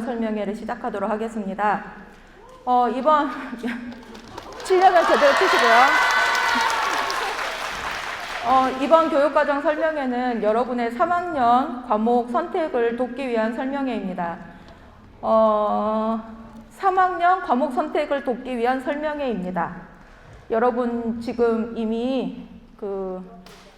설명회를 시작하도록 하겠습니다. 이번 7년을 제대로 치시고요. 이번 교육과정 설명회는 여러분의 3학년 과목 선택을 돕기 위한 설명회입니다. 3학년 과목 선택을 돕기 위한 설명회입니다. 여러분 지금 이미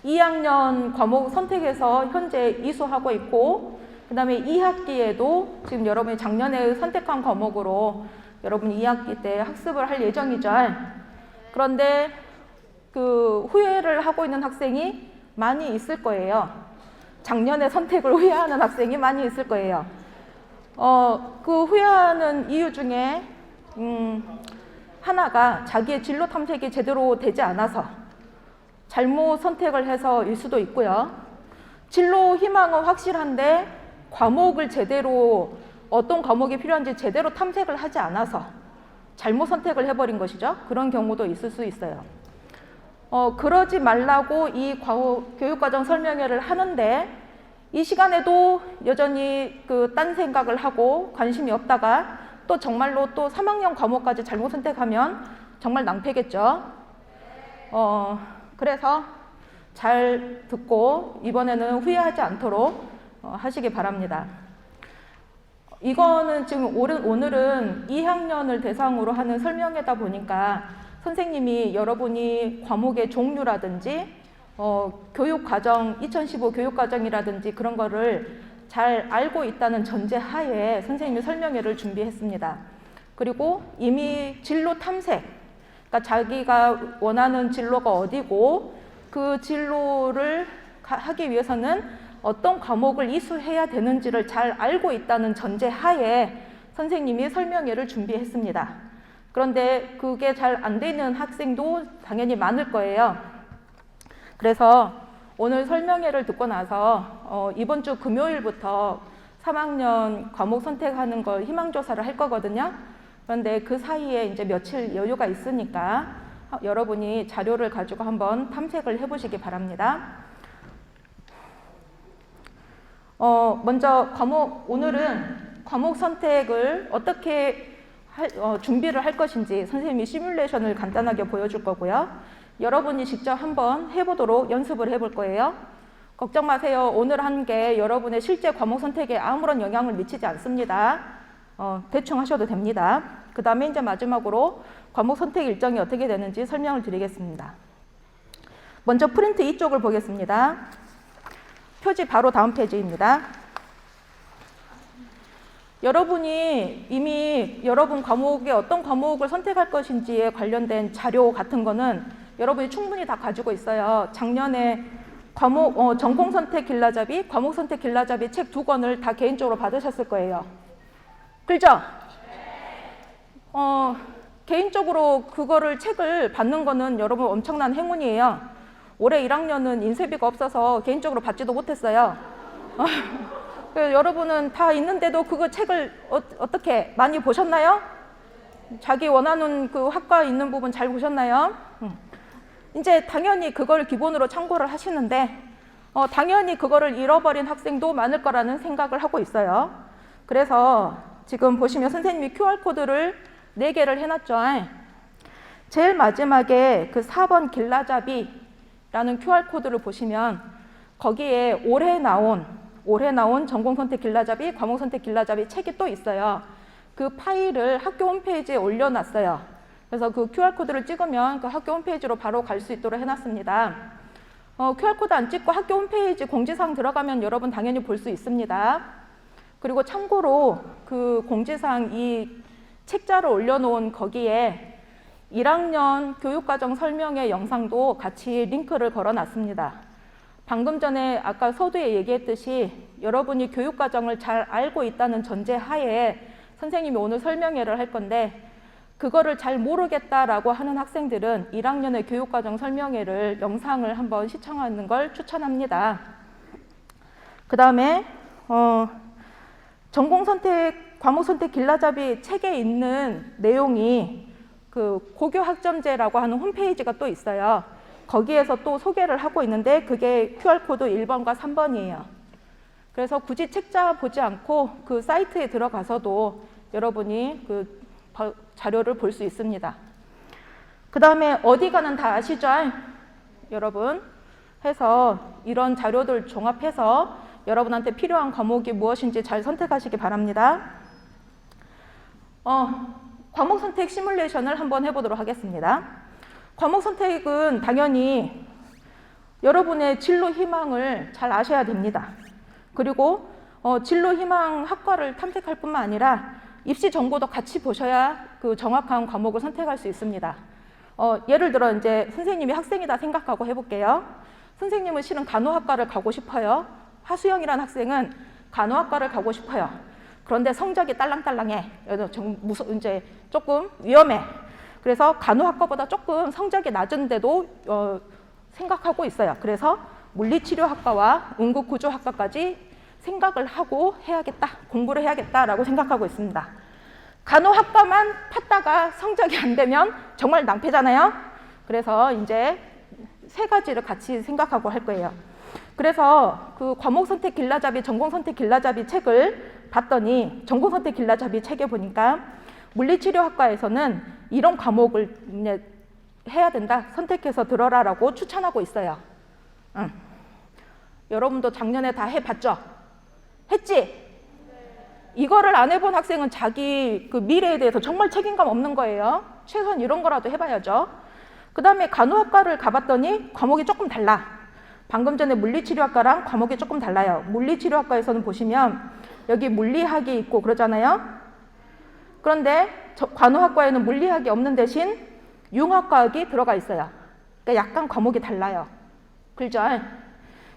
2학년 과목 선택에서 현재 이수하고 있고, 그 다음에 2학기에도 지금 여러분이 작년에 선택한 과목으로 여러분 2학기 때 학습을 할 예정이죠. 그런데 후회를 하고 있는 학생이 많이 있을 거예요. 작년에 선택을 후회하는 학생이 많이 있을 거예요. 그 후회하는 이유 중에 하나가 자기의 진로 탐색이 제대로 되지 않아서 잘못 선택을 해서일 수도 있고요. 진로 희망은 확실한데 과목을 제대로, 어떤 과목이 필요한지 제대로 탐색을 하지 않아서 잘못 선택을 해버린 것이죠. 그런 경우도 있을 수 있어요. 그러지 말라고 이 교육과정 설명회를 하는데, 이 시간에도 여전히 딴 생각을 하고 관심이 없다가 또 정말로 또 3학년 과목까지 잘못 선택하면 정말 낭패겠죠. 그래서 잘 듣고 이번에는 후회하지 않도록 하시기 바랍니다. 이거는 지금 오늘은 2학년을 대상으로 하는 설명회다 보니까 선생님이 여러분이 과목의 종류라든지 교육과정, 2015 교육과정이라든지 그런 거를 잘 알고 있다는 전제하에 선생님이 설명회를 준비했습니다. 그리고 이미 진로 탐색, 그러니까 자기가 원하는 진로가 어디고 그 진로를 하기 위해서는 어떤 과목을 이수해야 되는지를 잘 알고 있다는 전제하에 선생님이 설명회를 준비했습니다. 그런데 그게 잘 안 되는 학생도 당연히 많을 거예요. 그래서 오늘 설명회를 듣고 나서 이번 주 금요일부터 3학년 과목 선택하는 걸 희망조사를 할 거거든요. 그런데 그 사이에 이제 며칠 여유가 있으니까 여러분이 자료를 가지고 한번 탐색을 해보시기 바랍니다. 먼저 오늘은 과목 선택을 어떻게 준비를 할 것인지 선생님이 시뮬레이션을 간단하게 보여줄 거고요. 여러분이 직접 한번 해보도록 연습을 해볼 거예요. 걱정 마세요. 오늘 한 게 여러분의 실제 과목 선택에 아무런 영향을 미치지 않습니다. 대충 하셔도 됩니다. 그 다음에 이제 마지막으로 과목 선택 일정이 어떻게 되는지 설명을 드리겠습니다. 먼저 프린트 이쪽을 보겠습니다. 표지 바로 다음 페이지입니다. 여러분이 이미 여러분 과목에 어떤 과목을 선택할 것인지에 관련된 자료 같은 거는 여러분이 충분히 다 가지고 있어요. 작년에 전공 선택 길라잡이, 과목 선택 길라잡이 책 2권을 다 개인적으로 받으셨을 거예요. 그렇죠? 개인적으로 그거를 책을 받는 거는 여러분 엄청난 행운이에요. 올해 1학년은 인쇄비가 없어서 개인적으로 받지도 못했어요. 여러분은 다 있는데도 그거 책을 어떻게 많이 보셨나요? 자기 원하는 그 학과에 있는 부분 잘 보셨나요? 이제 당연히 그걸 기본으로 참고를 하시는데 당연히 그거를 잃어버린 학생도 많을 거라는 생각을 하고 있어요. 그래서 지금 보시면 선생님이 QR코드를 4개를 해놨죠. 제일 마지막에 그 4번 길라잡이라는 QR코드를 보시면 거기에 올해 나온 전공선택 길라잡이, 과목선택 길라잡이 책이 또 있어요. 그 파일을 학교 홈페이지에 올려놨어요. 그래서 그 QR코드를 찍으면 그 학교 홈페이지로 바로 갈 수 있도록 해놨습니다. QR코드 안 찍고 학교 홈페이지 공지사항 들어가면 여러분 당연히 볼 수 있습니다. 그리고 참고로 그 공지사항 이 책자를 올려놓은 거기에 1학년 교육과정 설명회 영상도 같이 링크를 걸어놨습니다. 방금 전에 아까 서두에 얘기했듯이 여러분이 교육과정을 잘 알고 있다는 전제하에 선생님이 오늘 설명회를 할 건데 그거를 잘 모르겠다라고 하는 학생들은 1학년의 교육과정 설명회를 영상을 한번 시청하는 걸 추천합니다. 그 다음에 전공선택, 과목선택 길라잡이 책에 있는 내용이 그 고교학점제라고 하는 홈페이지가 또 있어요. 거기에서 또 소개를 하고 있는데 그게 QR코드 1번과 3번이에요. 그래서 굳이 책자 보지 않고 그 사이트에 들어가서도 여러분이 그 자료를 볼 수 있습니다. 그 다음에 어디가는 다 아시죠? 여러분 해서 이런 자료들 종합해서 여러분한테 필요한 과목이 무엇인지 잘 선택하시기 바랍니다. 과목 선택 시뮬레이션을 한번 해보도록 하겠습니다. 과목 선택은 당연히 여러분의 진로 희망을 잘 아셔야 됩니다. 그리고 진로 희망 학과를 탐색할 뿐만 아니라 입시 정보도 같이 보셔야 그 정확한 과목을 선택할 수 있습니다. 예를 들어 이제 선생님이 학생이다 생각하고 해볼게요. 선생님은 실은 간호학과를 가고 싶어요. 하수영이라는 학생은 간호학과를 가고 싶어요. 그런데 성적이 딸랑딸랑해. 이제 조금 위험해. 그래서 간호학과보다 조금 성적이 낮은데도 생각하고 있어요. 그래서 물리치료학과와 응급구조학과까지 생각을 하고 해야겠다, 공부를 해야겠다라고 생각하고 있습니다. 간호학과만 팠다가 성적이 안 되면 정말 낭패잖아요. 그래서 이제 세 가지를 같이 생각하고 할 거예요. 그래서 그 과목 선택 길라잡이, 전공 선택 길라잡이 책을 봤더니 전공 선택 길라잡이 책에 보니까 물리치료학과에서는 이런 과목을 해야 된다, 선택해서 들어라라고 추천하고 있어요. 여러분도 작년에 다 해봤죠? 했지? 이거를 안 해본 학생은 자기 그 미래에 대해서 정말 책임감 없는 거예요. 최소한 이런 거라도 해봐야죠. 그 다음에 간호학과를 가봤더니 과목이 조금 달라. 방금 전에 물리치료학과랑 과목이 조금 달라요. 물리치료학과에서는 보시면 여기 물리학이 있고 그러잖아요. 그런데 간호학과에는 물리학이 없는 대신 융합과학이 들어가 있어요. 그러니까 약간 과목이 달라요. 그죠?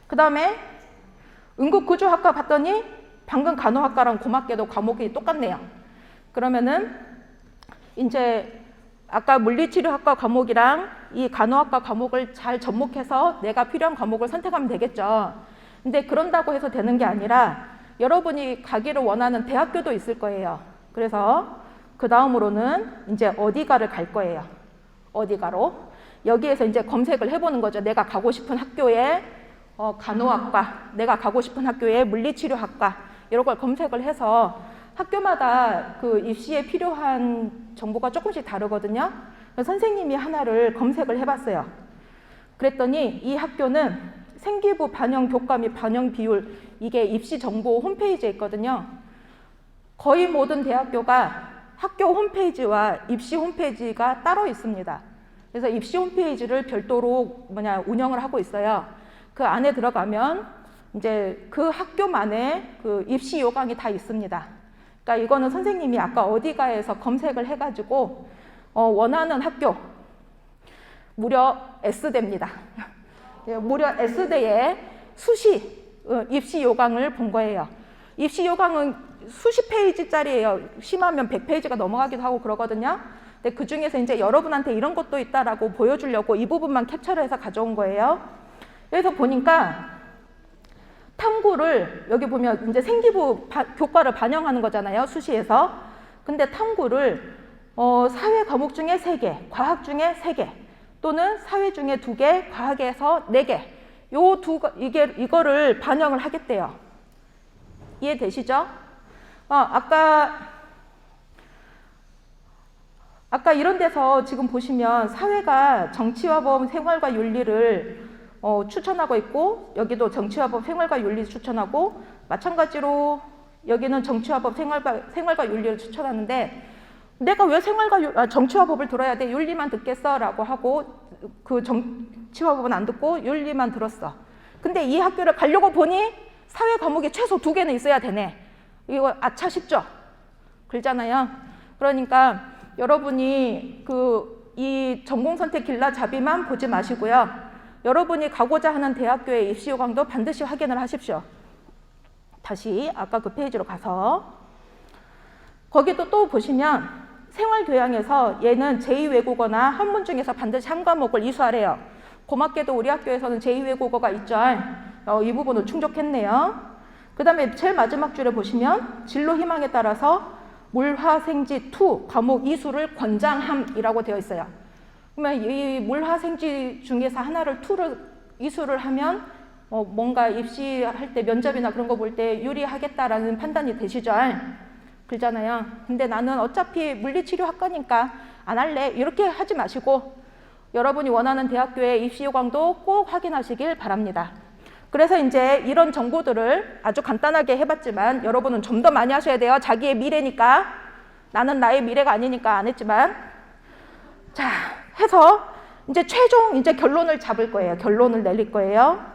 그 다음에 응급구조학과 봤더니 방금 간호학과랑 고맙게도 과목이 똑같네요. 그러면은 이제 아까 물리치료학과 과목이랑 이 간호학과 과목을 잘 접목해서 내가 필요한 과목을 선택하면 되겠죠. 근데 그런다고 해서 되는 게 아니라 여러분이 가기를 원하는 대학교도 있을 거예요. 그래서 그 다음으로는 이제 어디가를 갈 거예요. 어디가로. 여기에서 이제 검색을 해보는 거죠. 내가 가고 싶은 학교에 간호학과, 내가 가고 싶은 학교에 물리치료학과 이런 걸 검색을 해서 학교마다 그 입시에 필요한 정보가 조금씩 다르거든요. 선생님이 하나를 검색을 해봤어요. 그랬더니 이 학교는 생기부 반영 교과 및 반영 비율, 이게 입시 정보 홈페이지에 있거든요. 거의 모든 대학교가 학교 홈페이지와 입시 홈페이지가 따로 있습니다. 그래서 입시 홈페이지를 별도로 운영을 하고 있어요. 그 안에 들어가면 이제 그 학교만의 그 입시 요강이 다 있습니다. 그러니까 이거는 선생님이 아까 어디가에서 검색을 해가지고 원하는 학교 무려 S대입니다. 무려 S대의 수시 입시 요강을 본 거예요. 입시 요강은 수십 페이지짜리예요. 심하면 100페이지가 넘어가기도 하고 그러거든요. 근데 그 중에서 이제 여러분한테 이런 것도 있다라고 보여주려고 이 부분만 캡처를 해서 가져온 거예요. 그래서 보니까 탐구를 여기 보면 이제 생기부 교과를 반영하는 거잖아요. 수시에서. 근데 탐구를 사회 과목 중에 3개, 과학 중에 3개, 또는 사회 중에 2개, 과학에서 4개. 이거를 반영을 하겠대요. 이해되시죠? 아까 이런 데서 지금 보시면 사회가 정치와 법, 생활과 윤리를 추천하고 있고, 여기도 정치와 법, 생활과 윤리 추천하고, 마찬가지로 여기는 정치와 법, 생활과 윤리를 추천하는데, 내가 왜 정치와 법을 들어야 돼? 윤리만 듣겠어? 라고 하고 그 정치와 법은 안 듣고 윤리만 들었어. 근데 이 학교를 가려고 보니 사회 과목이 최소 2개는 있어야 되네. 이거 아차 싶죠? 그러잖아요. 그러니까 여러분이 이 전공선택 길라잡이만 보지 마시고요. 여러분이 가고자 하는 대학교의 입시 요강도 반드시 확인을 하십시오. 다시 아까 그 페이지로 가서 거기도 또 보시면 생활교양에서 얘는 제2외국어나 한문 중에서 반드시 한 과목을 이수하래요. 고맙게도 우리 학교에서는 제2외국어가 있죠. 이 부분은 충족했네요. 그 다음에 제일 마지막 줄에 보시면 진로 희망에 따라서 물화생지 2 과목 이수를 권장함이라고 되어 있어요. 그러면 이 물화생지 중에서 하나를 2를 이수를 하면 뭔가 입시할 때 면접이나 그런 거 볼 때 유리하겠다라는 판단이 되시죠? 그러잖아요. 근데 나는 어차피 물리치료학과니까 안 할래. 이렇게 하지 마시고 여러분이 원하는 대학교의 입시 요강도 꼭 확인하시길 바랍니다. 그래서 이제 이런 정보들을 아주 간단하게 해봤지만 여러분은 좀 더 많이 하셔야 돼요. 자기의 미래니까. 나는 나의 미래가 아니니까 안 했지만. 자, 해서 이제 최종 이제 결론을 잡을 거예요. 결론을 내릴 거예요.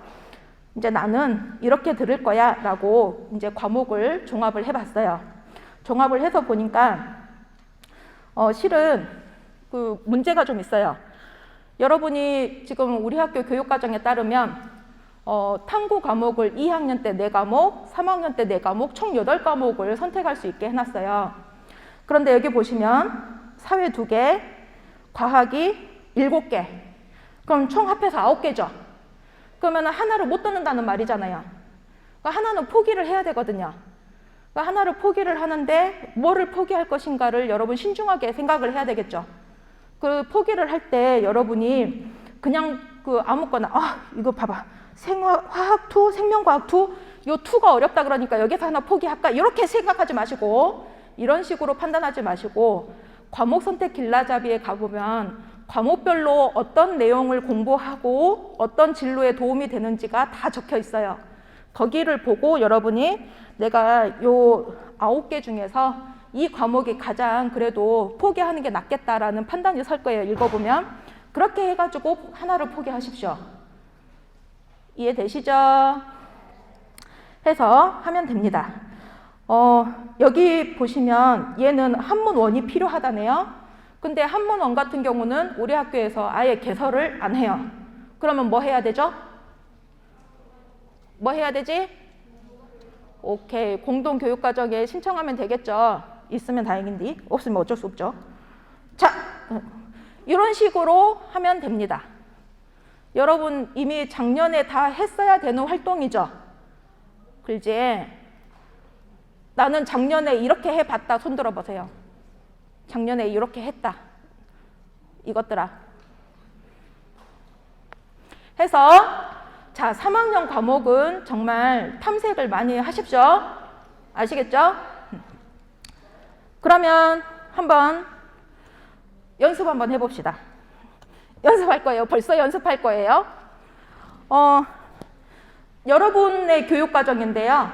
이제 나는 이렇게 들을 거야 라고 이제 과목을 종합을 해봤어요. 종합을 해서 보니까 실은 그 문제가 좀 있어요. 여러분이 지금 우리 학교 교육과정에 따르면 탐구 과목을 2학년 때 4과목, 3학년 때 4과목, 총 8과목을 선택할 수 있게 해놨어요. 그런데 여기 보시면 사회 2개, 과학이 7개, 그럼 총 합해서 9개죠. 그러면 하나를 못 듣는다는 말이잖아요. 그러니까 하나는 포기를 해야 되거든요. 그러니까 하나를 포기를 하는데 뭐를 포기할 것인가를 여러분 신중하게 생각을 해야 되겠죠. 그 포기를 할 때 여러분이 그냥 그 아무거나 이거 봐봐. 화학 2, 생명과학 2, 요 2가 어렵다 그러니까 여기서 하나 포기할까? 이렇게 생각하지 마시고 이런 식으로 판단하지 마시고 과목 선택 길라잡이에 가보면 과목별로 어떤 내용을 공부하고 어떤 진로에 도움이 되는지가 다 적혀 있어요. 거기를 보고 여러분이 내가 요 9개 중에서 이 과목이 가장 그래도 포기하는 게 낫겠다라는 판단이 설 거예요. 읽어보면. 그렇게 해가지고 하나를 포기하십시오. 이해되시죠? 해서 하면 됩니다. 여기 보시면 얘는 한문원이 필요하다네요. 근데 한문원 같은 경우는 우리 학교에서 아예 개설을 안 해요. 그러면 뭐 해야 되죠? 뭐 해야 되지? 오케이. 공동교육과정에 신청하면 되겠죠. 있으면 다행인데 없으면 어쩔 수 없죠. 자, 이런 식으로 하면 됩니다. 여러분 이미 작년에 다 했어야 되는 활동이죠. 그렇지? 나는 작년에 이렇게 해봤다. 손 들어보세요. 작년에 이렇게 했다. 이것들아. 해서 자, 3학년 과목은 정말 탐색을 많이 하십시오. 아시겠죠? 그러면 한번 연습 한번 해봅시다. 연습할 거예요. 벌써 연습할 거예요. 여러분의 교육과정인데요.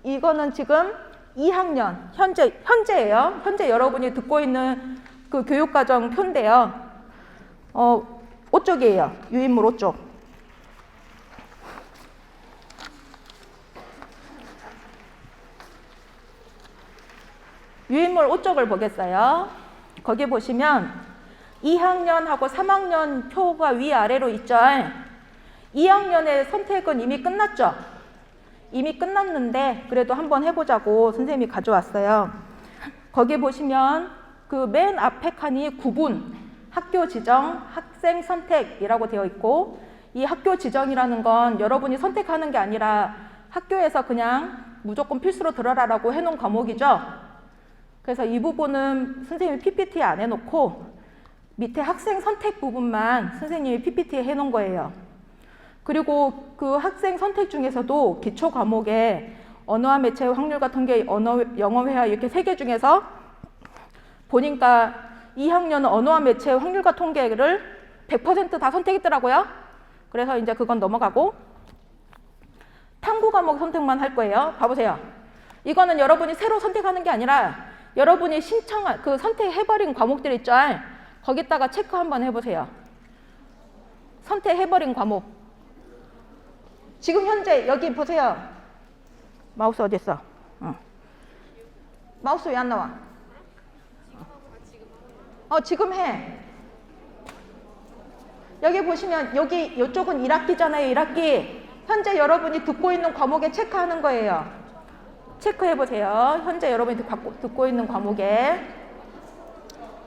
이거는 지금 2학년, 현재예요. 현재 여러분이 듣고 있는 그 교육과정 표인데요. 5쪽이에요. 유인물 5쪽. 유인물 5쪽을 보겠어요. 거기 보시면 2학년하고 3학년 표가 위아래로 있죠. 2학년의 선택은 이미 끝났죠. 이미 끝났는데 그래도 한번 해보자고 선생님이 가져왔어요. 거기 보시면 그 맨 앞에 칸이 구분, 학교 지정, 학생 선택이라고 되어 있고 이 학교 지정이라는 건 여러분이 선택하는 게 아니라 학교에서 그냥 무조건 필수로 들어라라고 해놓은 과목이죠. 그래서 이 부분은 선생님이 PPT에 안 해놓고 밑에 학생 선택 부분만 선생님이 PPT에 해놓은 거예요. 그리고 그 학생 선택 중에서도 기초 과목에 언어와 매체 확률과 통계, 영어 회화 이렇게 3개 중에서 보니까 2학년은 언어와 매체 확률과 통계를 100% 다 선택했더라고요. 그래서 이제 그건 넘어가고 탐구 과목 선택만 할 거예요. 봐보세요. 이거는 여러분이 새로 선택하는 게 아니라 여러분이 그 선택해버린 과목들 있죠. 거기다가 체크 한번 해보세요. 선택해버린 과목. 지금 현재 여기 보세요. 마우스 어디 있어? 마우스 왜 안 나와? 지금 해. 여기 보시면 여기 이쪽은 1학기잖아요. 1학기. 현재 여러분이 듣고 있는 과목에 체크하는 거예요. 체크해 보세요. 현재 여러분이 듣고 있는 과목에.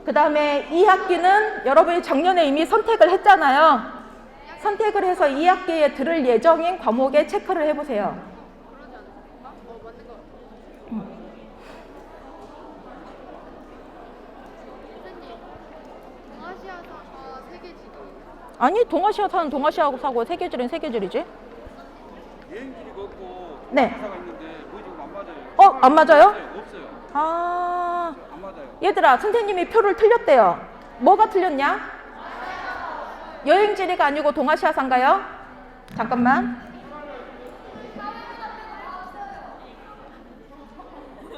그 다음에 2학기는 여러분이 작년에 이미 선택을 했잖아요. 선택을 해서 2학기에 들을 예정인 과목에 체크를 해보세요. 아니 동아시아사는 동아시아하고 사고 세계줄은 세계줄이지. 네. 가사가 있는데 그게 지금 안 맞아요. 안 맞아요? 없어요. 아, 안 맞아요. 얘들아, 선생님이 표를 틀렸대요. 뭐가 틀렸냐? 여행지리가 아니고 동아시아사인가요? 잠깐만.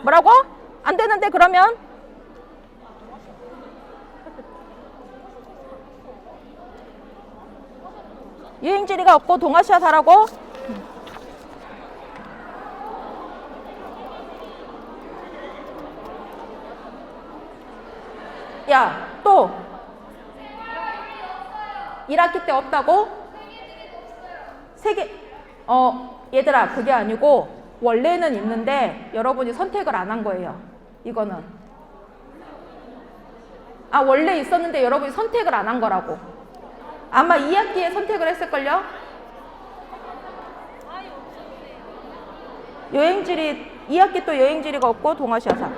뭐라고? 안 되는데 그러면? 여행지리가 없고 동아시아사라고? 야, 또 1학기 때 없다고? 얘들아, 그게 아니고 원래는 있는데 여러분이 선택을 안 한 거예요. 이거는. 원래 있었는데 여러분이 선택을 안 한 거라고. 아마 2학기에 선택을 했을걸요? 여행지리, 2학기 또 여행지리가 없고 동아시아사.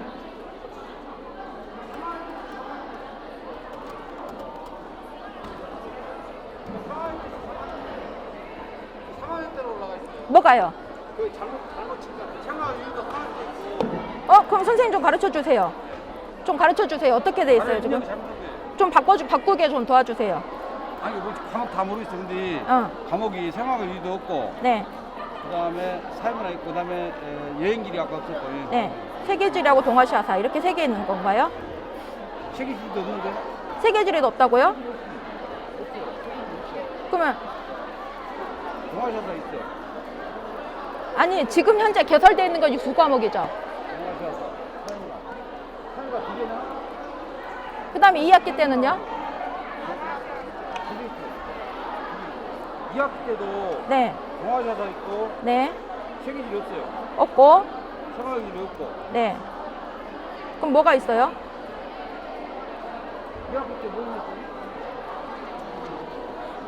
뭐가요? 그 잘못 친 것 같아요. 생각 이유도 하나도 있고. 그럼 선생님 좀 가르쳐 주세요. 좀 가르쳐 주세요. 어떻게 돼 있어요, 지금? 좀 바꾸게 좀 도와주세요. 아니 뭐 과목 다 모르겠어. 근데 과목이 생활의 이유도 없고. 네. 그다음에 사회문화 있고 그다음에 여행길이 아까 없었고. 네. 세계지리하고 동아시아사 이렇게 세 개 있는 건가요? 세계지리도 없는데. 세계지리도 없다고요? 그러면 동아시아사 있어요. 아니, 지금 현재 개설되어 있는 건 6과목이죠. 동아시아사. 사회문화 두 개나? 그 다음에 2학기 때는요? 2학기 때도 네. 동아시아사 있고 네. 세계지리 없어요. 없고. 생활지리 없고. 네. 그럼 뭐가 있어요? 2학기 때 뭐 있었어요?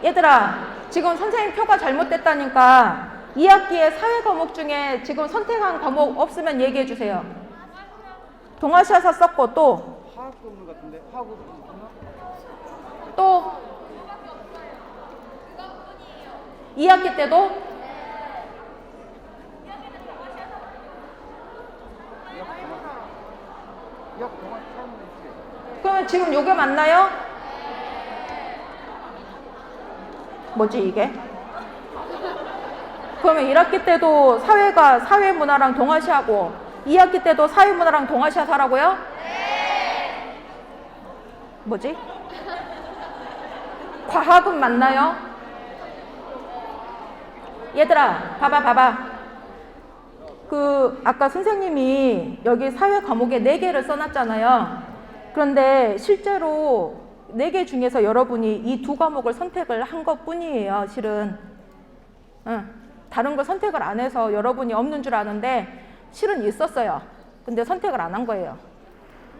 얘들아, 지금 선생님 표가 잘못됐다니까 2학기에 사회 과목 중에 지금 선택한 과목 없으면 얘기해 주세요. 동아시아사 썼고 또 화학도 없는 것 같은데. 화학도 없나? 또 2학기 때도 그러면 지금 요게 맞나요? 뭐지 이게? 그러면 1학기 때도 사회가 사회문화랑 동아시아고 2학기 때도 사회문화랑 동아시아사라고요? 네. 뭐지? 과학은 맞나요? 얘들아, 봐봐. 아까 선생님이 여기 사회 과목에 4개를 써놨잖아요. 그런데 실제로 4개 중에서 여러분이 이 2과목을 선택을 한 것 뿐이에요, 실은. 다른 걸 선택을 안 해서 여러분이 없는 줄 아는데 실은 있었어요. 근데 선택을 안 한 거예요.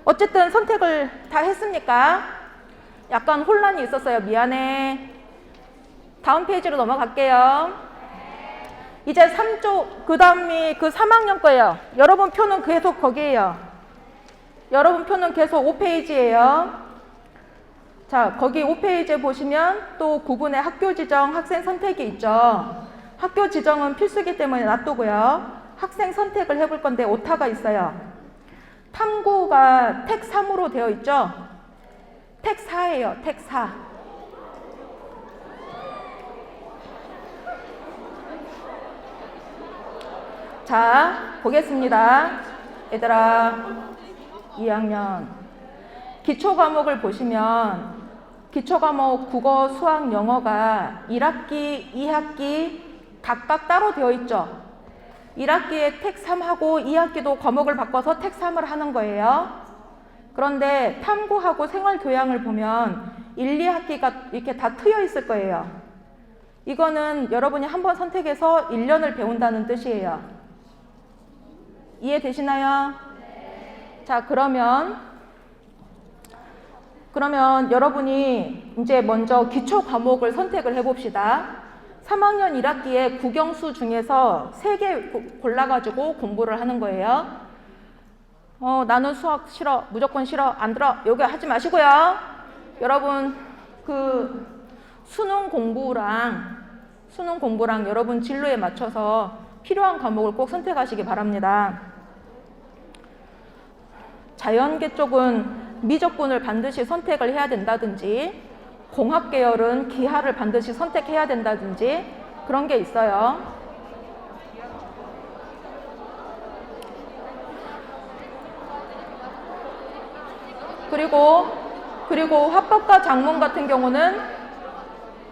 어쨌든 선택을 다 했습니까? 약간 혼란이 있었어요. 미안해. 다음 페이지로 넘어갈게요. 이제 3조, 그 다음이 그 3학년 거예요. 여러분 표는 계속 거기에요. 여러분 표는 계속 5페이지예요. 자, 거기 5페이지에 보시면 또 구분의 학교 지정, 학생 선택이 있죠. 학교 지정은 필수기 때문에 놔두고요. 학생 선택을 해볼 건데 오타가 있어요. 탐구가 택 3으로 되어 있죠. 택 4예요. 택 4. 자, 보겠습니다. 얘들아, 2학년 기초과목을 보시면 기초과목 국어, 수학, 영어가 1학기, 2학기 각각 따로 되어 있죠. 1학기에 택 3하고 2학기도 과목을 바꿔서 택 3을 하는 거예요. 그런데 탐구하고 생활교양을 보면 1, 2학기가 이렇게 다 트여 있을 거예요. 이거는 여러분이 한번 선택해서 1년을 배운다는 뜻이에요. 이해되시나요? 자, 그러면 여러분이 이제 먼저 기초 과목을 선택을 해봅시다. 3학년 1학기에 국영수 중에서 3개 골라가지고 공부를 하는 거예요. 나는 수학 싫어, 무조건 싫어, 안 들어. 요거 하지 마시고요. 여러분 수능 공부랑 여러분 진로에 맞춰서 필요한 과목을 꼭 선택하시기 바랍니다. 자연계 쪽은 미적분을 반드시 선택을 해야 된다든지, 공학 계열은 기하를 반드시 선택해야 된다든지 그런 게 있어요. 그리고 화법과 작문 같은 경우는,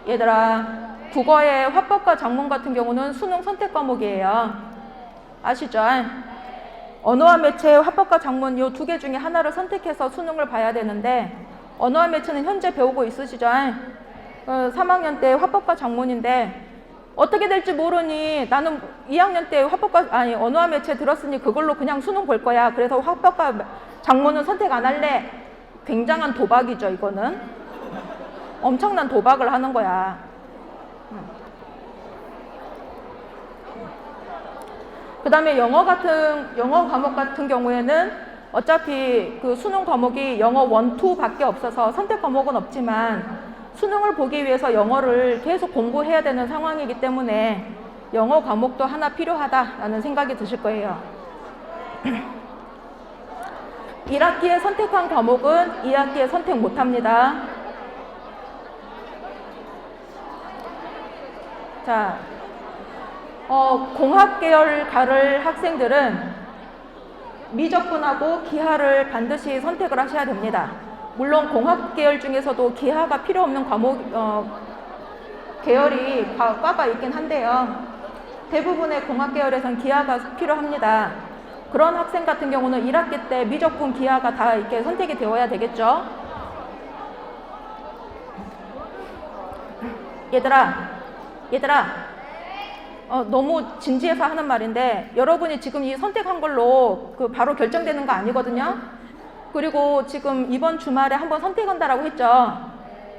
얘들아, 국어의 화법과 작문 같은 경우는 수능 선택 과목이에요. 아시죠? 언어와 매체, 화법과 작문 이 두 개 중에 하나를 선택해서 수능을 봐야 되는데, 언어와 매체는 현재 배우고 있으시죠? 3학년 때 화법과 작문인데 어떻게 될지 모르니 나는 2학년 때 언어와 매체 들었으니 그걸로 그냥 수능 볼 거야. 그래서 화법과 작문은 선택 안 할래. 굉장한 도박이죠, 이거는. 엄청난 도박을 하는 거야. 그 다음에 영어 과목 같은 경우에는 어차피 그 수능 과목이 영어 1, 2 밖에 없어서 선택 과목은 없지만 수능을 보기 위해서 영어를 계속 공부해야 되는 상황이기 때문에 영어 과목도 하나 필요하다라는 생각이 드실 거예요. 1학기에 선택한 과목은 2학기에 선택 못합니다. 자, 공학 계열 가를 학생들은 미적분하고 기하를 반드시 선택을 하셔야 됩니다. 물론 공학 계열 중에서도 기하가 필요 없는 과목 계열이 과가 있긴 한데요. 대부분의 공학 계열에선 기하가 필요합니다. 그런 학생 같은 경우는 1학기 때 미적분 기하가 다 이렇게 선택이 되어야 되겠죠. 얘들아 너무 진지해서 하는 말인데 여러분이 지금 이 선택한 걸로 바로 결정되는 거 아니거든요. 그리고 지금 이번 주말에 한번 선택한다라고 했죠.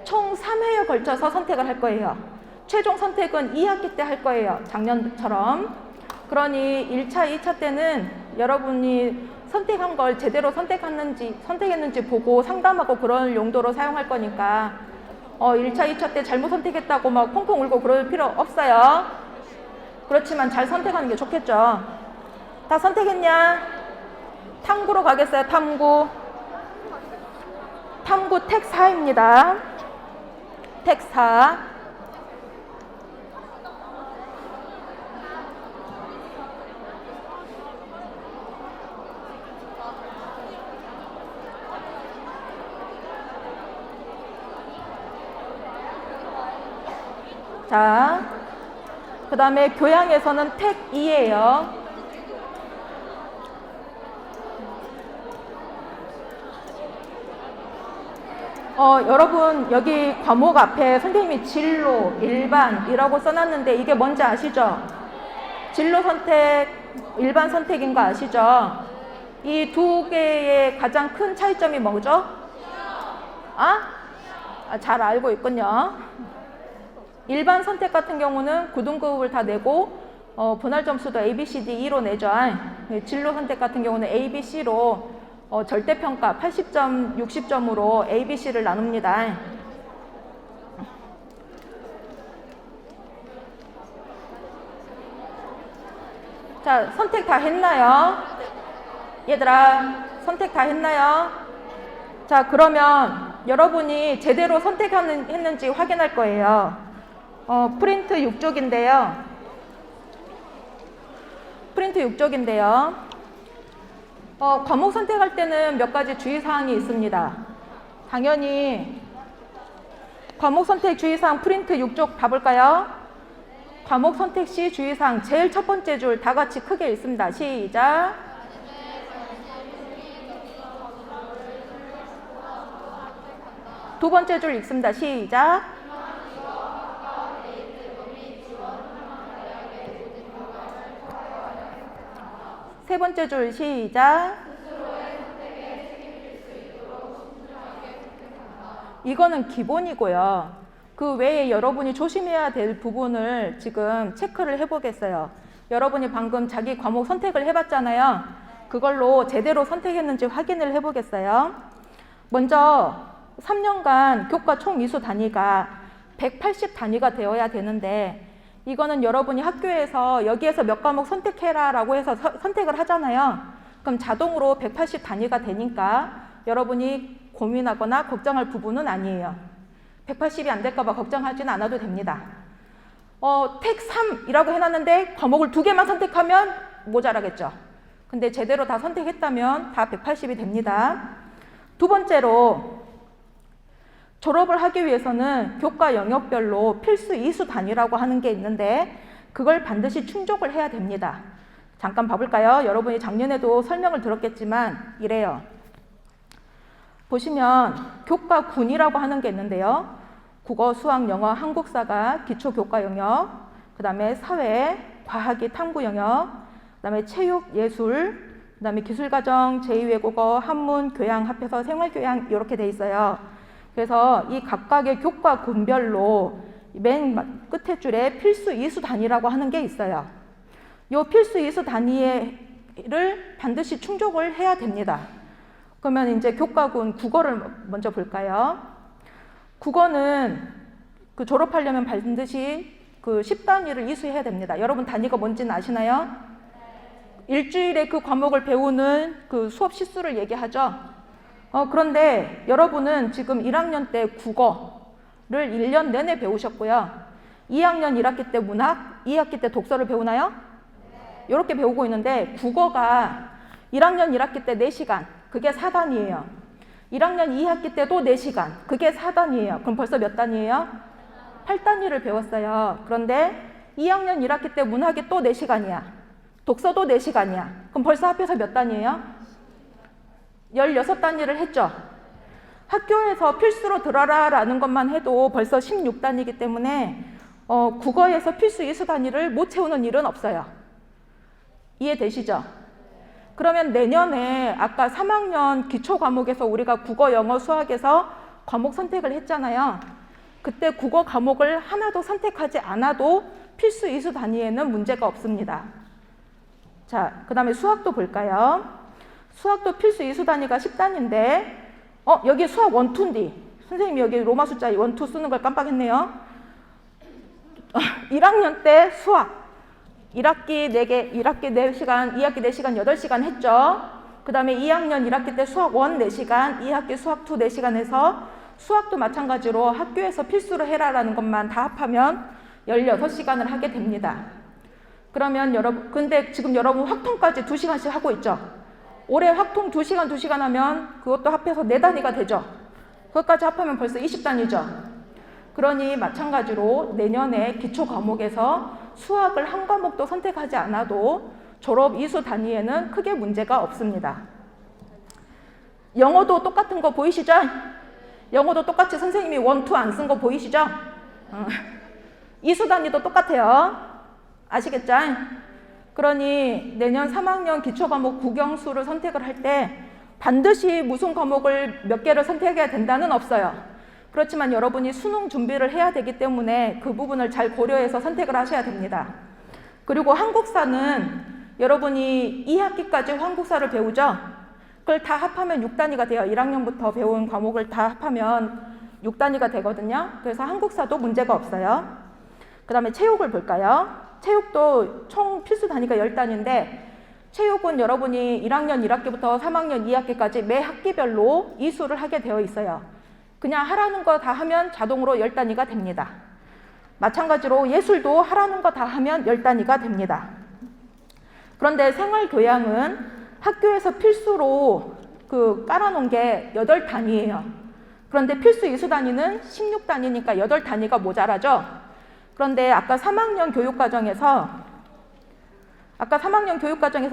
총 3회에 걸쳐서 선택을 할 거예요. 최종 선택은 2학기 때 할 거예요. 작년처럼. 그러니 1차, 2차 때는 여러분이 선택한 걸 제대로 선택했는지 보고 상담하고 그런 용도로 사용할 거니까 1차, 2차 때 잘못 선택했다고 막 펑펑 울고 그럴 필요 없어요. 그렇지만 잘 선택하는 게 좋겠죠. 다 선택했냐? 탐구로 가겠어요. 탐구 택 4입니다. 택 4. 자, 그 다음에 교양에서는 택 2예요. 여러분 여기 과목 앞에 선생님이 진로, 일반이라고 써놨는데 이게 뭔지 아시죠? 진로 선택, 일반 선택인 거 아시죠? 이 두 개의 가장 큰 차이점이 뭐죠? 잘 알고 있군요. 일반 선택 같은 경우는 9등급을 다 내고 분할 점수도 A, B, C, D, E로 내죠. 진로 선택 같은 경우는 A, B, C로 절대평가 80점, 60점으로 A, B, C를 나눕니다. 자, 선택 다 했나요? 얘들아, 선택 다 했나요? 자, 그러면 여러분이 제대로 선택했는지 확인할 거예요. 프린트 6쪽인데요. 과목 선택할 때는 몇 가지 주의사항이 있습니다. 당연히 과목 선택 주의사항 프린트 6쪽 봐볼까요? 과목 선택 시 주의사항 제일 첫 번째 줄 다 같이 크게 읽습니다. 시작. 두 번째 줄 읽습니다. 시작. 세 번째 줄 시작. 이거는 기본이고요. 그 외에 여러분이 조심해야 될 부분을 지금 체크를 해보겠어요. 여러분이 방금 자기 과목 선택을 해봤잖아요. 그걸로 제대로 선택했는지 확인을 해보겠어요. 먼저 3년간 교과 총 이수 단위가 180 단위가 되어야 되는데 이거는 여러분이 학교에서 여기에서 몇 과목 선택해라라고 해서 선택을 하잖아요. 그럼 자동으로 180 단위가 되니까 여러분이 고민하거나 걱정할 부분은 아니에요. 180이 안 될까 봐 걱정하지는 않아도 됩니다. 택 3이라고 해놨는데 과목을 2개만 선택하면 모자라겠죠. 근데 제대로 다 선택했다면 다 180이 됩니다. 두 번째로 졸업을 하기 위해서는 교과 영역별로 필수 이수 단위라고 하는 게 있는데 그걸 반드시 충족을 해야 됩니다. 잠깐 봐볼까요? 여러분이 작년에도 설명을 들었겠지만 이래요. 보시면 교과 군이라고 하는 게 있는데요. 국어, 수학, 영어, 한국사가 기초 교과 영역, 그 다음에 사회, 과학이 탐구 영역, 그 다음에 체육, 예술, 그 다음에 기술과정, 제2외국어, 한문, 교양 합해서 생활교양 이렇게 돼 있어요. 그래서 이 각각의 교과 군별로 맨 끝에 줄에 필수 이수 단위라고 하는 게 있어요. 이 필수 이수 단위를 반드시 충족을 해야 됩니다. 그러면 이제 교과군 국어를 먼저 볼까요? 국어는 그 졸업하려면 반드시 그 10단위를 이수해야 됩니다. 여러분 단위가 뭔지는 아시나요? 일주일에 그 과목을 배우는 그 수업 시수를 얘기하죠. 그런데 여러분은 지금 1학년 때 국어를 1년 내내 배우셨고요. 2학년 1학기 때 문학, 2학기 때 독서를 배우나요? 이렇게 배우고 있는데 국어가 1학년 1학기 때 4시간, 그게 4단위예요. 1학년 2학기 때도 4시간, 그게 4단위예요. 그럼 벌써 몇 단위예요? 8단위를 배웠어요. 그런데 2학년 1학기 때 문학이 또 4시간이야. 독서도 4시간이야. 그럼 벌써 합해서 몇 단위예요? 16단위를 했죠. 학교에서 필수로 들어라 라는 것만 해도 벌써 16단위이기 때문에 국어에서 필수 이수 단위를 못 채우는 일은 없어요. 이해되시죠? 그러면 내년에 아까 3학년 기초 과목에서 우리가 국어, 영어, 수학에서 과목 선택을 했잖아요. 그때 국어 과목을 하나도 선택하지 않아도 필수 이수 단위에는 문제가 없습니다. 자, 그 다음에 수학도 볼까요? 수학도 필수 이수 단위가 10단위인데 여기 수학 1, 2인데 선생님이 여기 로마 숫자 1, 2 쓰는 걸 깜빡했네요. 1학년 때 수학 1학기 4개, 1학기 4시간, 2학기 4시간, 8시간 했죠. 그 다음에 2학년 1학기 때 수학 1 4시간, 2학기 수학 2 4시간 해서 수학도 마찬가지로 학교에서 필수로 해라라는 것만 다 합하면 16시간을 하게 됩니다. 그러면 여러분, 근데 지금 여러분 확통까지 2시간씩 하고 있죠. 올해 확통 2시간, 2시간 하면 그것도 합해서 4단위가 되죠. 그것까지 합하면 벌써 20단위죠. 그러니 마찬가지로 내년에 기초 과목에서 수학을 한 과목도 선택하지 않아도 졸업 이수 단위에는 크게 문제가 없습니다. 영어도 똑같은 거 보이시죠? 영어도 똑같이 선생님이 1, 2 안 쓴 거 보이시죠? 이수 단위도 똑같아요. 아시겠죠? 그러니 내년 3학년 기초 과목 국영수를 선택을 할 때 반드시 무슨 과목을 몇 개를 선택해야 된다는 없어요. 그렇지만 여러분이 수능 준비를 해야 되기 때문에 그 부분을 잘 고려해서 선택을 하셔야 됩니다. 그리고 한국사는 여러분이 2학기까지 한국사를 배우죠? 그걸 다 합하면 6단위가 돼요. 1학년부터 배운 과목을 다 합하면 6단위가 되거든요. 그래서 한국사도 문제가 없어요. 그 다음에 체육을 볼까요? 체육도 총 필수 단위가 10단위인데 체육은 여러분이 1학년 1학기부터 3학년 2학기까지 매 학기별로 이수를 하게 되어 있어요. 그냥 하라는 거 다 하면 자동으로 10단위가 됩니다. 마찬가지로 예술도 하라는 거 다 하면 10단위가 됩니다. 그런데 생활교양은 학교에서 필수로 깔아놓은 게 8단위예요. 그런데 필수 이수 단위는 16단위니까 8단위가 모자라죠. 그런데 아까 3학년 교육과정에서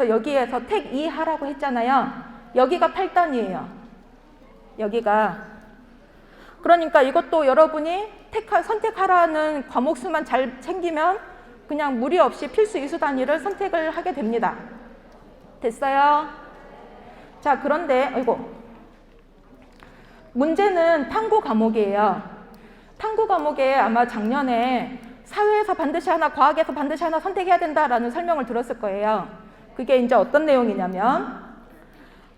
여기에서 택 2 하라고 했잖아요. 여기가 8단위예요. 여기가. 그러니까 이것도 여러분이 선택하라는 과목 수만 잘 챙기면 그냥 무리 없이 필수 이수 단위를 선택을 하게 됩니다. 됐어요? 자, 그런데 문제는 탐구 과목이에요. 탐구 과목에 아마 작년에 사회에서 반드시 하나, 과학에서 반드시 하나 선택해야 된다라는 설명을 들었을 거예요. 그게 이제 어떤 내용이냐면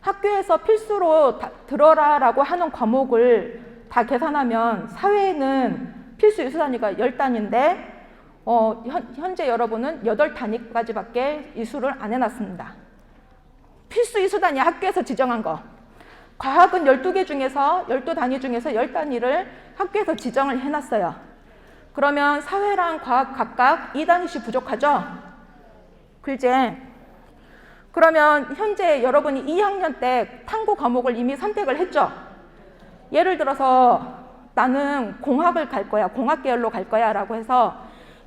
학교에서 필수로 들어라라고 하는 과목을 다 계산하면 사회에는 필수 이수 단위가 10단위인데 현재 여러분은 8단위까지밖에 이수를 안 해놨습니다. 필수 이수단위 학교에서 지정한 거. 과학은 12개 중에서 12단위 중에서 10단위를 학교에서 지정을 해놨어요. 그러면 사회랑 과학 각각 2단위씩 부족하죠? 글제. 그러면 현재 여러분이 2학년 때 탐구 과목을 이미 선택을 했죠? 예를 들어서 나는 공학을 갈 거야, 공학 계열로 갈 거야 라고 해서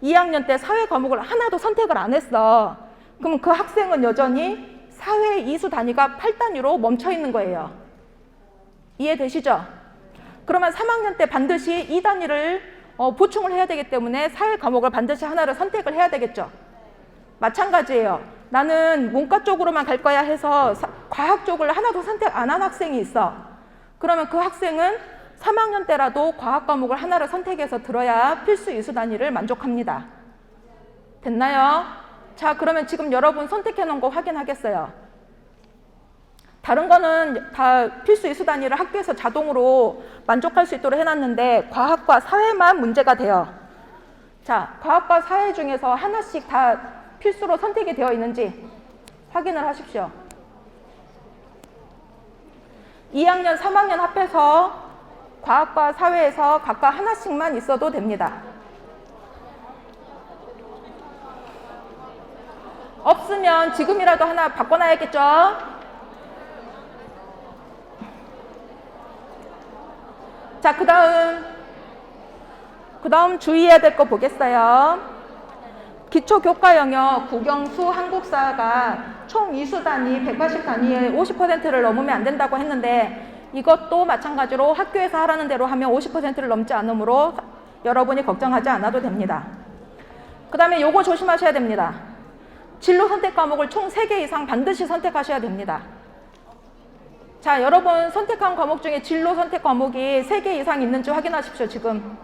2학년 때 사회 과목을 하나도 선택을 안 했어. 그럼 그 학생은 여전히 사회 이수 단위가 8단위로 멈춰 있는 거예요. 이해되시죠? 그러면 3학년 때 반드시 2단위를 보충을 해야 되기 때문에 사회 과목을 반드시 하나를 선택을 해야 되겠죠. 마찬가지예요. 나는 문과 쪽으로만 갈 거야 해서 과학 쪽을 하나도 선택 안 한 학생이 있어. 그러면 그 학생은 3학년 때라도 과학 과목을 하나를 선택해서 들어야 필수 이수 단위를 만족합니다. 됐나요? 자, 그러면 지금 여러분 선택해 놓은 거 확인하겠어요. 다른 거는 다 필수 이수 단위를 학교에서 자동으로 만족할 수 있도록 해놨는데 과학과 사회만 문제가 돼요. 자, 과학과 사회 중에서 하나씩 다 필수로 선택이 되어 있는지 확인을 하십시오. 2학년, 3학년 합해서 과학과 사회에서 각각 하나씩만 있어도 됩니다. 없으면 지금이라도 하나 바꿔놔야겠죠? 자, 그 다음 주의해야 될 거 보겠어요. 기초교과 영역, 국영수, 한국사가 총 이수 단위 180단위의 50%를 넘으면 안 된다고 했는데 이것도 마찬가지로 학교에서 하라는 대로 하면 50%를 넘지 않으므로 여러분이 걱정하지 않아도 됩니다. 그 다음에 요거 조심하셔야 됩니다. 진로 선택 과목을 총 3개 이상 반드시 선택하셔야 됩니다. 자, 여러분 선택한 과목 중에 진로 선택 과목이 3개 이상 있는지 확인하십시오. 지금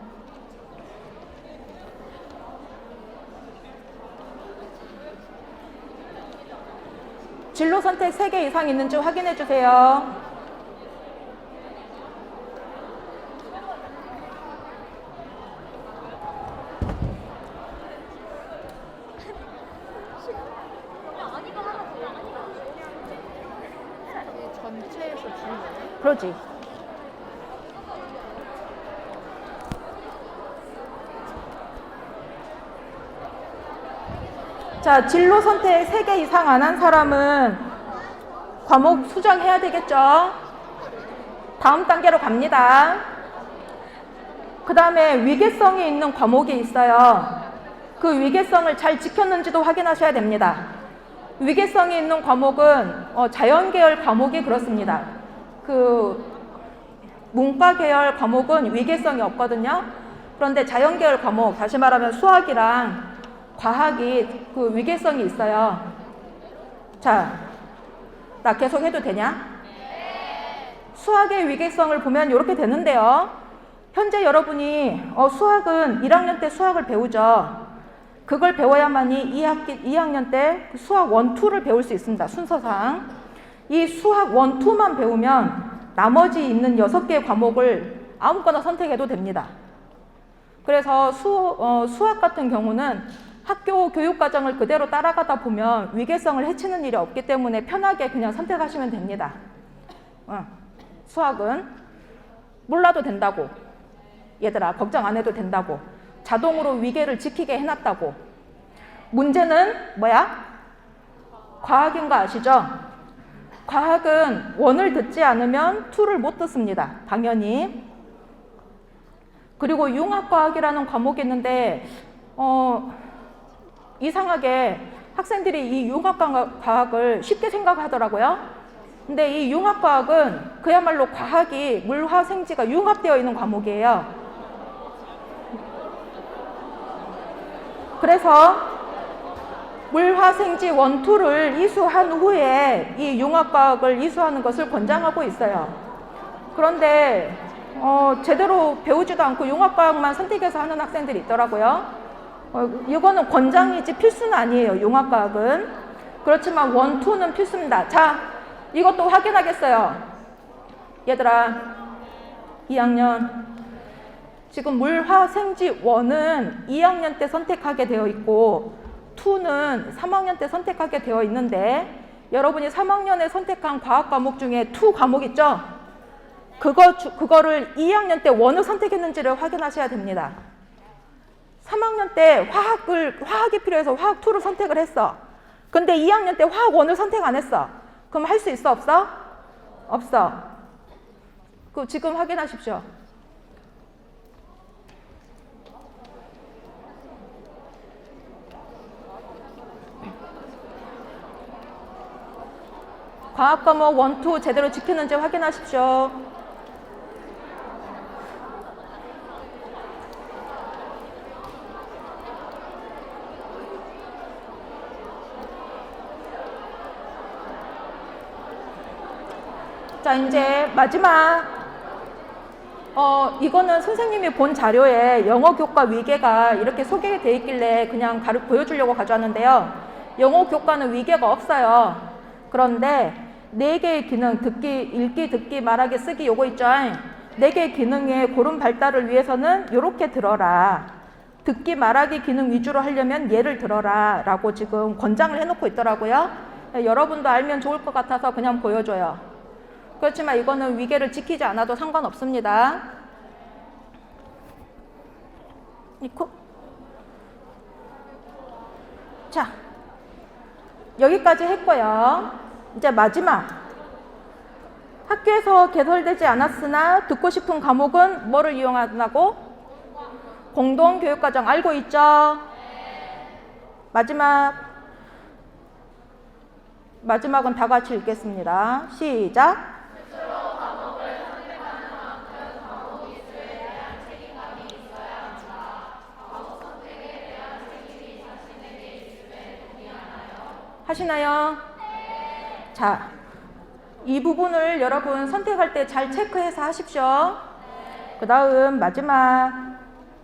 진로 선택 3개 이상 있는지 확인해 주세요. 전체에서 주는 거죠? 그러지. 자, 진로 선택 3개 이상 안 한 사람은 과목 수정해야 되겠죠? 다음 단계로 갑니다. 그 다음에 위계성이 있는 과목이 있어요. 그 위계성을 잘 지켰는지도 확인하셔야 됩니다. 위계성이 있는 과목은 자연계열 과목이 그렇습니다. 그 문과 계열 과목은 위계성이 없거든요. 그런데 자연계열 과목, 다시 말하면 수학이랑 과학이 그 위계성이 있어요. 자, 나 계속 해도 되냐? 수학의 위계성을 보면 이렇게 되는데요. 현재 여러분이 수학은 1학년 때 수학을 배우죠. 그걸 배워야만이 2학년 때 수학 1, 2를 배울 수 있습니다. 순서상. 이 수학 1, 2만 배우면 나머지 있는 6개의 과목을 아무거나 선택해도 됩니다. 그래서 수학 같은 경우는 학교 교육과정을 그대로 따라가다 보면 위계성을 해치는 일이 없기 때문에 편하게 그냥 선택하시면 됩니다. 수학은 몰라도 된다고. 얘들아, 걱정 안 해도 된다고. 자동으로 위계를 지키게 해놨다고. 문제는 뭐야? 과학인 거 아시죠? 과학은 1을 듣지 않으면 2를 못 듣습니다. 당연히. 그리고 융합과학이라는 과목이 있는데 이상하게 학생들이 이 융합과학을 쉽게 생각하더라고요. 근데 이 융합과학은 그야말로 과학이 물화생지가 융합되어 있는 과목이에요. 그래서 물화생지 1, 2를 이수한 후에 이 융합과학을 이수하는 것을 권장하고 있어요. 그런데 제대로 배우지도 않고 융합과학만 선택해서 하는 학생들이 있더라고요. 이거는 권장이지 필수는 아니에요. 융합과학은. 그렇지만 1, 2는 필수입니다. 자, 이것도 확인하겠어요. 얘들아, 2학년 지금 물화생지 1은 2학년 때 선택하게 되어 있고 2는 3학년 때 선택하게 되어 있는데 여러분이 3학년에 선택한 과학 과목 중에 2 과목 있죠? 그거를 2학년 때 1을 선택했는지를 확인하셔야 됩니다. 3학년 때 화학이 필요해서 화학 2를 선택을 했어. 근데 2학년 때 화학 1을 선택 안 했어. 그럼 할 수 있어, 없어? 없어. 지금 확인하십시오. 과학 과목 1, 2 제대로 지키는지 확인하십시오. 자, 이제 마지막. 이거는 선생님이 본 자료에 영어 교과 위계가 이렇게 소개되어 있길래 그냥 보여주려고 가져왔는데요. 영어 교과는 위계가 없어요. 그런데 4개의 기능, 듣기, 읽기, 듣기, 말하기, 쓰기 요거 있죠? 4개의 기능의 고른 발달을 위해서는 요렇게 들어라. 듣기, 말하기 기능 위주로 하려면 얘를 들어라 라고 지금 권장을 해놓고 있더라고요. 여러분도 알면 좋을 것 같아서 그냥 보여줘요. 그렇지만 이거는 위계를 지키지 않아도 상관없습니다. 자, 여기까지 했고요. 이제 마지막. 학교에서 개설되지 않았으나 듣고 싶은 과목은 뭐를 이용한다고? 공동교육과정 알고 있죠? 마지막은 다 같이 읽겠습니다. 시작. 하시나요? 자, 이 부분을 여러분 선택할 때 잘 체크해서 하십시오. 그 다음 마지막.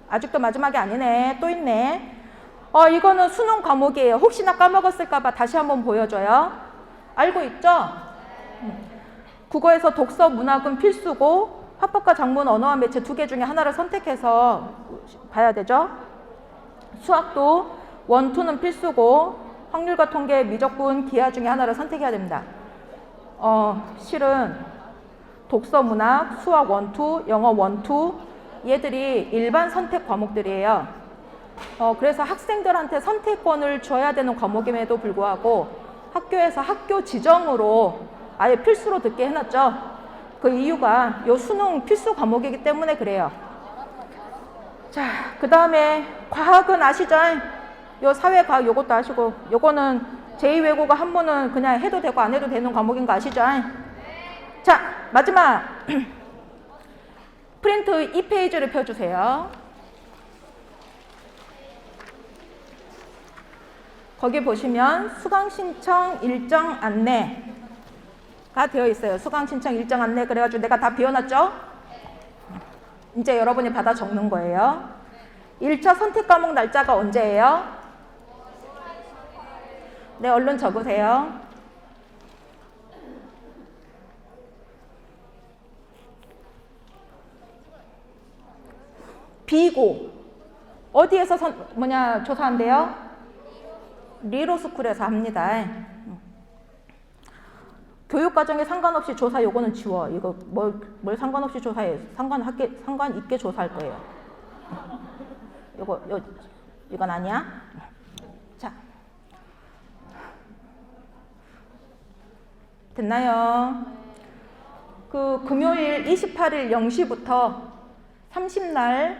아직도 마지막이 아니네. 또 있네. 이거는 수능 과목이에요. 혹시나 까먹었을까봐 다시 한번 보여줘요. 알고 있죠? 국어에서 독서, 문학은 필수고 화법과 작문, 언어와 매체 2개 중에 하나를 선택해서 봐야 되죠. 수학도 1, 2는 필수고 확률과 통계, 미적분, 기하 중에 하나를 선택해야 됩니다. 실은 독서, 문학, 수학 1, 2, 영어 1, 2 얘들이 일반 선택 과목들이에요. 그래서 학생들한테 선택권을 줘야 되는 과목임에도 불구하고 학교에서 학교 지정으로 아예 필수로 듣게 해놨죠. 그 이유가 요 수능 필수 과목이기 때문에 그래요. 자, 그 다음에 과학은 아시죠? 요 사회과학 요것도 아시고 요거는 제2외국어 한문은 그냥 해도 되고 안 해도 되는 과목인 거 아시죠? 자, 마지막. 프린트 2페이지를 펴주세요. 거기 보시면 수강 신청 일정 안내가 되어 있어요. 수강 신청 일정 안내. 그래가지고 내가 다 비워놨죠? 이제 여러분이 받아 적는 거예요. 1차 선택 과목 날짜가 언제예요? 네, 얼른 적으세요. 비고 어디에서 조사한대요? 리로스쿨에서 합니다. 교육과정에 상관없이 조사 요거는 지워. 이거 뭘 상관없이 조사해? 상관 있게 조사할 거예요. 이건 아니야? 자, 됐나요? 금요일 28일 0시부터 30날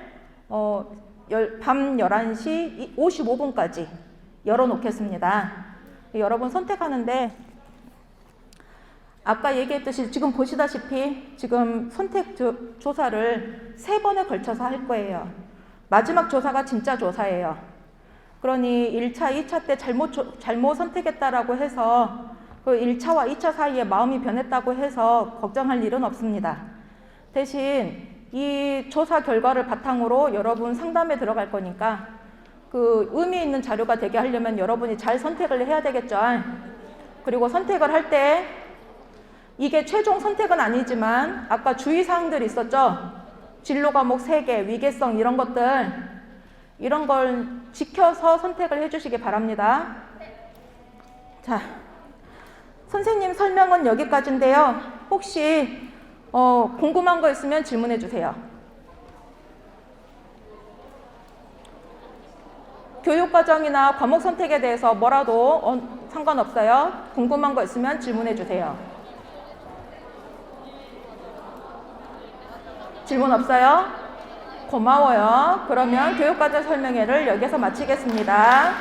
밤 11시 55분까지 열어놓겠습니다. 여러분 선택하는데 아까 얘기했듯이 지금 보시다시피 지금 선택 조사를 3번에 걸쳐서 할 거예요. 마지막 조사가 진짜 조사예요. 그러니 1차, 2차 때 잘못 선택했다라고 해서 그 1차와 2차 사이에 마음이 변했다고 해서 걱정할 일은 없습니다. 대신 이 조사 결과를 바탕으로 여러분 상담에 들어갈 거니까 그 의미 있는 자료가 되게 하려면 여러분이 잘 선택을 해야 되겠죠. 그리고 선택을 할 때 이게 최종 선택은 아니지만 아까 주의사항들이 있었죠. 진로 과목 3개, 위계성 이런 것들, 이런 걸 지켜서 선택을 해주시기 바랍니다. 자, 선생님 설명은 여기까지인데요. 혹시 궁금한 거 있으면 질문해 주세요. 교육과정이나 과목 선택에 대해서 뭐라도 상관없어요. 궁금한 거 있으면 질문해 주세요. 질문 없어요? 고마워요. 그러면 교육과정 설명회를 여기서 마치겠습니다.